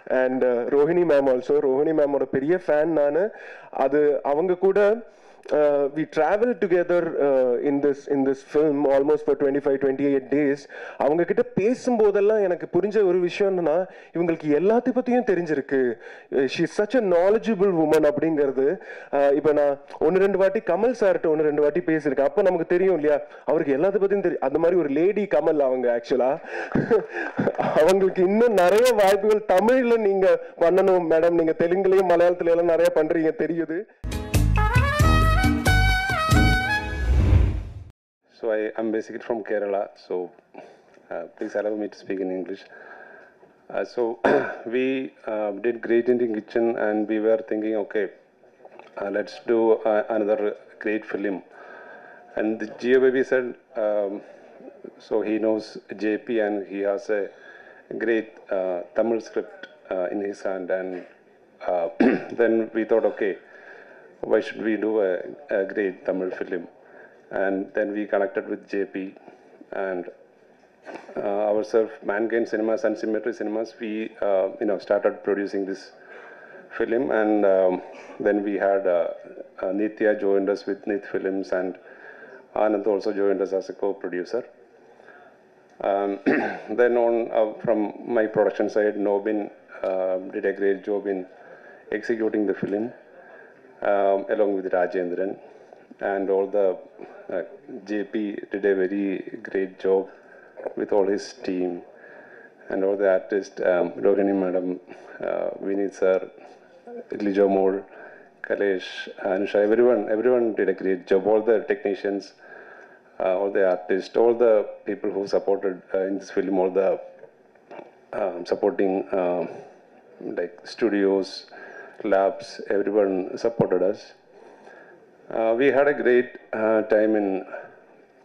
and Rohini ma'am also. Rohini ma'am oda periya fan nanu. Adu avanga kuda we traveled together in this film almost for 25-28 days. அவங்க கிட்ட பேசும்போதெல்லாம் எனக்கு புரிஞ்ச ஒரு விஷயம் என்னன்னா, இவங்களுக்கு எல்லாத்தை பத்தியும் தெரிஞ்சிருக்கு. she is such a knowledgeable woman அப்படிங்கிறது. இப்போ நான் ஒன்று ரெண்டு வாட்டி கமல் சார்கிட்ட ஒன்று ரெண்டு வாட்டி பேசியிருக்கேன். அப்போ நமக்கு தெரியும் இல்லையா, அவருக்கு எல்லாத்தை பத்தியும் தெரியும். அந்த மாதிரி ஒரு லேடி கமல் அவங்க ஆக்சுவலா. அவங்களுக்கு இன்னும் நிறைய வாய்ப்புகள் தமிழ்ல நீங்க பண்ணணும் மேடம். நீங்க தெலுங்குலயும் மலையாளத்துல எல்லாம் நிறைய பண்றீங்க தெரியுது. So I'm basically from Kerala, so please allow me to speak in English. So we did Great Indian Kitchen, and we were thinking, okay, let's do another great film. And Gio Baby said, so he knows JP and he has a great Tamil script in his hand, and then we thought, okay, why should we do a great Tamil film? And then we connected with JP and ourselves, Mankind Cinemas and Symmetry Cinemas. We started producing this film, and then we had Nitya joined us with Nith Films, and Anand also joined us as a co-producer. Then on from my production side, Nobin did a great job in executing the film along with Rajendran. And all the JP did a very great job with all his team, and all the artists, Rohini madam, Vinith sir, Lijo Mol, Kalesh, Anusha, everyone did a great job. All the technicians, all the artists, all the people who supported in this film, all the supporting like studios, labs, everyone supported us. We had a great time in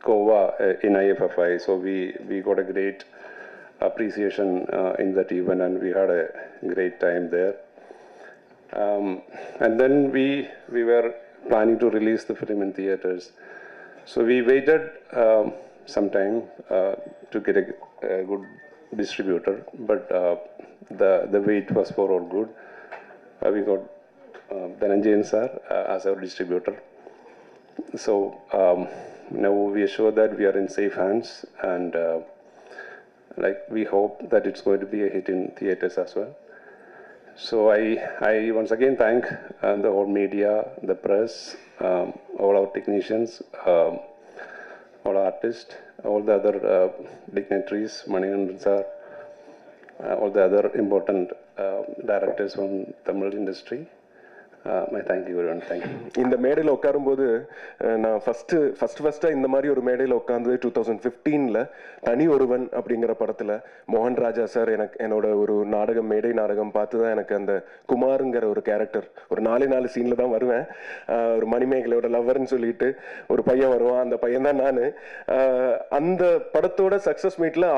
Goa in IFFI, so we got a great appreciation in that event, and we had a great time there. And then we were planning to release the film in theaters, so we waited some time to get a good distributor, but the wait was for all good. We got Dhananjayan sir as our distributor. So now we are sure that we are in safe hands, and we hope that it's going to be a hit in theaters as well. So I once again thank the whole media, the press, all our technicians, all artists, all the other dignitaries, Manikandan sir, all the other important directors from Tamil industry. Thank you everyone. Thank you. இந்த மேடையில் உட்காரும்போது நான் ஃபஸ்ட்டாக இந்த மாதிரி ஒரு மேடையில் உட்காந்து 2015ல் தனி ஒருவன் அப்படிங்கிற படத்தில் மோகன் ராஜா சார் என்னோட ஒரு மேடை நாடகம் பார்த்து தான் எனக்கு அந்த குமாருங்கிற ஒரு கேரக்டர் ஒரு 4 சீனில் தான் வருவேன். ஒரு மணிமேகலையோட லவ்வர்னு சொல்லிட்டு ஒரு பையன் வருவான், அந்த பையன் தான் நான். அந்த படத்தோட சக்ஸஸ் மீட்டில்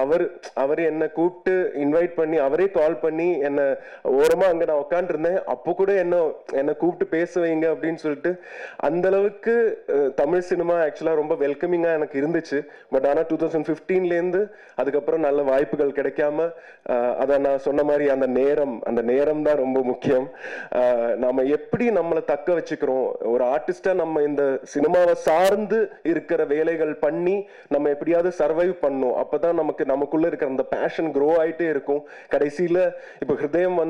அவர் என்னை கூப்பிட்டு இன்வைட் பண்ணி அவரே கால் பண்ணி என்னை ஓரமாக அங்கே நான் உட்காந்துருந்தேன். அப்போ கூட என்ன கூப்பிட்டு பேச வைங்க அப்படின்னு சொல்லிட்டு அந்த அளவுக்கு தமிழ் சினிமா ஆக்சுவலா ரொம்ப வெல்கமிங்கா எனக்கு இருந்துச்சு. பட் ஆனா 2015லேருந்து அதுக்கப்புறம் நல்ல வாய்ப்புகள் கிடைக்காம அதான் நான் சொன்ன மாதிரி அந்த நேரம் தான் ரொம்ப முக்கியம். நாம எப்படி நம்மளை தக்க வச்சுக்கிறோம், ஒரு ஆர்டிஸ்டா நம்ம இந்த சினிமாவை சார்ந்து இருக்கிற வேலைகள் பண்ணி நம்ம எப்படியாவது சர்வைவ் பண்ணும். அப்பதான் நமக்குள்ள இருக்கிற அந்த பேஷன் க்ரோ ஆயிட்டே இருக்கும். கடைசியில இப்ப ஹிருதயம்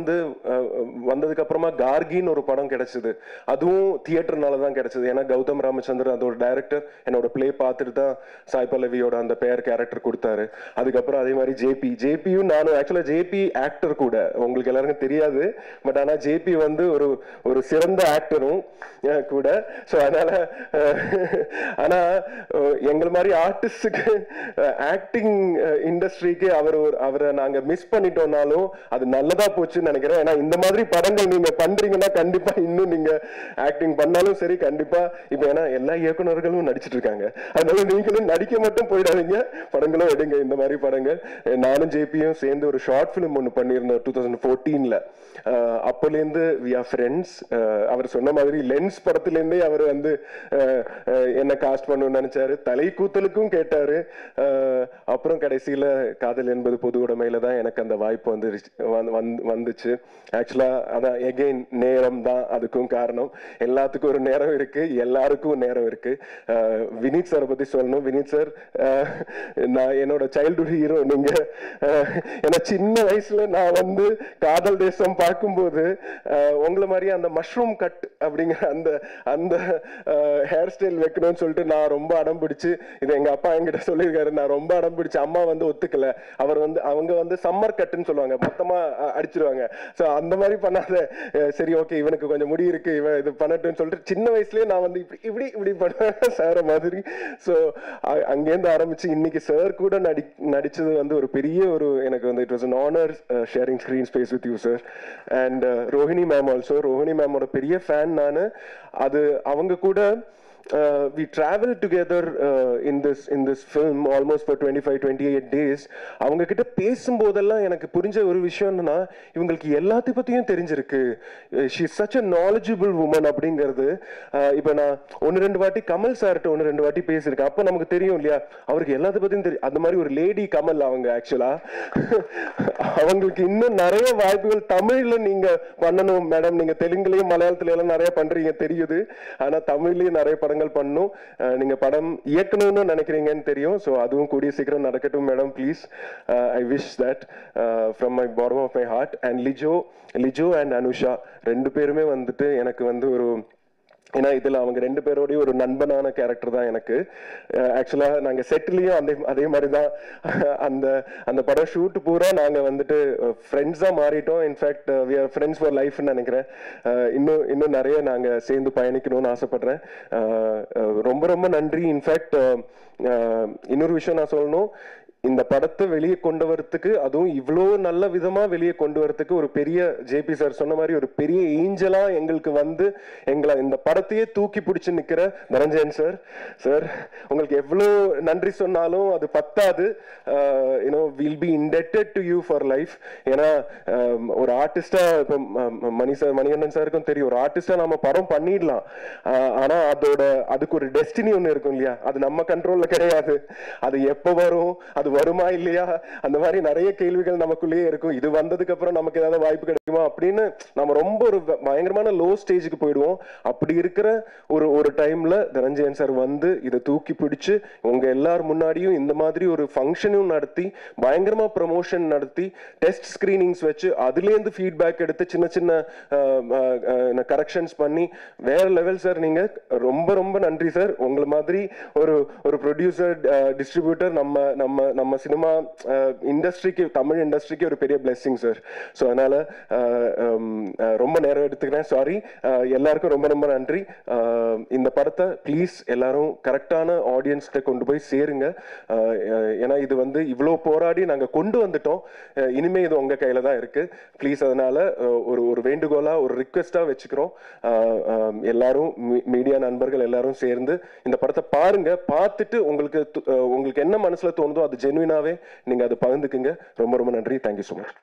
வந்ததுக்கு அப்புறமா கார்கின்னு ஒரு படம் கிடைச்சது. அதுவும் தியேட்டர்னால தான் கிடைச்சது. ஏன்னா கௌதம் ராமச்சந்திரன் அதோட டைரக்டர் என்னோட பிளே பார்த்துட்டு தான் சாய் பல்லவியோட அந்த பேர் கேரக்டர் கொடுத்தாரு. அதுக்கப்புறம் அதே மாதிரி ஜேபியும் நானும் ஆக்சுவலா ஜேபி ஆக்டர் கூட, உங்களுக்கு எல்லாருக்கும் தெரியாது. பட் ஆனா ஜேபி ஒரு சிறந்த ஆக்டரும் கூட. ஸோ அதனால ஆனா எங்கள் மாதிரி ஆர்டிஸ்டுக்கு ஆக்டிங் இண்டஸ்ட்ரிக்கு அவரை நாங்க மிஸ் பண்ணிட்டோம்னாலும் அது நல்லதா போச்சுன்னு நினைக்கிறேன். ஏன்னா இந்த மாதிரி படங்கள் நீங்க பண்றீங்கன்னா கண்டிப்பா இன்னும் நீங்க ஆக்டிங் பண்ணாலும் சரி கண்டிப்பா இப்ப ஏன்னா எல்லா இயக்குனர்களும் நடிச்சிட்டு இருக்காங்க, அதனால நீங்களும் நடிக்க மட்டும் போயிடாதீங்க, படங்களும் எடுங்க. இந்த மாதிரி படங்கள் நானும் ஜேபியும் சேர்ந்து ஒரு ஷார்ட் பிலிம் ஒன்று பண்ணியிருந்தோம் 2014ல. அப்போலேருந்து வி ஆர் ஃப்ரெண்ட்ஸ். அவர் சொன்ன மாதிரி லென்ஸ் படத்துலேருந்தே அவர் வந்து என்ன காஸ்ட் பண்ணணும்னு நினைச்சாரு, தலை கூத்தலுக்கும் கேட்டாரு. அப்புறம் கடைசியில காதல் என்பது பொது உடைமையில தான் எனக்கு அந்த வாய்ப்பு வந்துச்சு. ஆக்சுவலா அதான் எகெயின் நேரம் தான் அதுக்கும் காரணம். எல்லாத்துக்கும் ஒரு நேரம் இருக்கு, எல்லாருக்கும் நேரம் இருக்கு. வினீத் சாரை பத்தி சொல்லணும். வினீத் சார் நான் என்னோட சைல்ட்ஹுட் ஹீரோ. நீங்க ஏன்னா சின்ன வயசுல நான் வந்து காதல் தேசம் பார்க்கும்போது உங்களை மாதிரி அந்த மஷ்ரூம் கட் அப்படிங்கிற அந்த அந்த ஹேர் ஸ்டைல் வைக்கணும்னு சொல்லிட்டு நான் ரொம்ப அடம் பிடிச்சு, இது எங்க அப்பா என்கிட்ட சொல்லியிருக்காரு, நான் ரொம்ப அடம் பிடிச்சு அம்மா வந்து ஒத்துக்கல. அவங்க வந்து சம்மர் கட்டுன்னு சொல்லுவாங்க, மொத்தமா அடிச்சிருவாங்க. ஸோ அந்த மாதிரி பண்ணாத, சரி ஓகே இவனுக்கு கொஞ்சம் முடி இருக்கு இவன் இது பண்ணட்டுன்னு சொல்லிட்டு சின்ன வயசுலயே நான் வந்து இப்படி இப்படி பண்ணுவேன் சார் மாதிரி. ஸோ அங்கேருந்து ஆரம்பிச்சு இன்னைக்கு சார் கூட நடிச்சது வந்து ஒரு பெரிய ஒரு எனக்கு வந்து it was an honor sharing screen space with you sir. and Rohini ma'am also. Rohini மேமோட பெரிய ஃபேன் நான். அது அவங்க கூட we traveled together in this film almost for 25-28 days. அவங்க கிட்ட பேசும்போதெல்லாம் எனக்கு புரிஞ்ச ஒரு விஷயம் என்னன்னா, இவங்களுக்கு எல்லாத்தையும் பத்தியும் தெரிஞ்சிருக்கு. she is such a knowledgeable woman அப்படிங்கிறது. இப்போ நான் 1-2 வாட்டி கமல் சார்கிட்ட 1-2 வாட்டி பேசியிருக்கேன். அப்போ நமக்கு தெரியும் இல்லையா, அவருக்கு எல்லாத்தையும் பத்தியும் தெரியும். அந்த மாதிரி ஒரு லேடி கமல் அவங்க. ஆக்சுவலா அவங்களுக்கு இன்னும் நிறைய வாய்ப்புகள் தமிழ்ல நீங்க பண்ணணும் மேடம். நீங்க தெலுங்குலயும் மலையாளத்துல எல்லாம் நிறைய பண்றீங்க தெரியுது, ஆனா தமிழ்லயும் நிறைய படங்கள் பண்ணும். நீங்க படம் இயக்கணும்னு நினைக்கிறீங்கன்னு தெரியும். ஸோ அதுவும் கூடிய சீக்கிரம் நடக்கட்டும் madam, please. I wish that from my bottom of my heart. And Lijo and Anusha ரெண்டு பேருமே வந்துட்டு எனக்கு வந்து ஒரு, ஏன்னா இதுல அவங்க ரெண்டு பேரோடய ஒரு நண்பனான கேரக்டர் தான் எனக்கு. ஆக்சுவலா நாங்க செட்லயும் அதே மாதிரி தான். அந்த படம் ஷூட் பூரா நாங்க வந்துட்டு ஃப்ரெண்ட்ஸா மாறிட்டோம். In fact we are friends for லைஃப்னு நினைக்கிறேன். இன்னும் நிறைய நாங்க சேர்ந்து பயணிக்கணும்னு ஆசைப்படுறேன். ரொம்ப ரொம்ப நன்றி. இன்ஃபேக்ட் இன்னொரு விஷயம் நான் சொல்லணும், இந்த படத்தை வெளியே கொண்டு வரதுக்கு, அதுவும் இவ்வளோ நல்ல விதமா வெளியே கொண்டு வரதுக்கு ஒரு பெரிய ஜேபி சார் சொன்ன மாதிரி ஒரு பெரிய ஏஞ்சலா எங்களுக்கு வந்து எங்களை இந்த படத்தையே தூக்கி பிடிச்சு நிக்கிற தனஞ்சயன் சார். சார் உங்களுக்கு எவ்வளோ நன்றி சொன்னாலும் அது பத்தாது. You know will be indebted to you for life. ஏன்னா ஒரு ஆர்டிஸ்டா இப்போ மணிகண்டன் சாருக்கும் தெரியும், ஒரு ஆர்டிஸ்டா நம்ம படம் பண்ணிடலாம், ஆனா அதுக்கு ஒரு டெஸ்டினி ஒன்று இருக்கும் இல்லையா, அது நம்ம கண்ட்ரோல்ல கிடையாது. அது எப்போ வரும், அது வருமா இல்லையா, அந்த மாதிரி நிறைய கேள்விகள் நமக்குள்ளேயே இருக்கும். இது வந்ததுக்கு அப்புறம் நமக்கு ஏதாவது வாய்ப்பு கிடைக்குமா அப்படின்னு நம்ம ரொம்ப ஒரு பயங்கரமான லோ ஸ்டேஜுக்கு போயிடுவோம். அப்படி இருக்கிற ஒரு டைம்ல தனஞ்சயன் சார் வந்து இதை தூக்கி பிடிச்சு உங்க எல்லாரும் முன்னாடியும் இந்த மாதிரி ஒரு ஃபங்க்ஷனும் நடத்தி பயங்கரமா ப்ரமோஷன் நடத்தி டெஸ்ட் ஸ்கிரீனிங்ஸ் வச்சு அதுலேருந்து ஃபீட்பேக் எடுத்து சின்ன சின்ன கரெக்ஷன்ஸ் பண்ணி வேற லெவல் சார். நீங்க ரொம்ப ரொம்ப நன்றி சார். உங்களை மாதிரி ஒரு ப்ரொடியூசர் டிஸ்ட்ரிபியூட்டர் நம்ம சினிமா இண்டஸ்ட்ரிக்கு, தமிழ் இண்டஸ்ட்ரிக்கு ஒரு பெரிய பிளெஸிங் சார். ஸோ அதனால ரொம்ப நேரம் எடுத்துக்கிறேன், சாரி. எல்லாருக்கும் ரொம்ப ரொம்ப நன்றி. இந்த படத்தை ப்ளீஸ் எல்லாரும் கரெக்டான ஆடியன்ஸ்கிட்ட கொண்டு போய் சேருங்க. ஏன்னா இது வந்து இவ்வளோ போராடி நாங்கள் கொண்டு வந்துட்டோம், இனிமே இது உங்க கையில தான் இருக்கு. ப்ளீஸ் அதனால ஒரு வேண்டுகோளா ஒரு ரிக்வெஸ்டா வச்சுக்கிறோம். எல்லாரும் மீடியா நண்பர்கள் எல்லாரும் சேர்ந்து இந்த படத்தை பாருங்க. பார்த்துட்டு உங்களுக்கு என்ன மனசுல தோணுதோ அது ஜென்யூனாவே நீங்க அதை பகிர்ந்துக்குங்க. ரொம்ப ரொம்ப நன்றி. Thank you so much.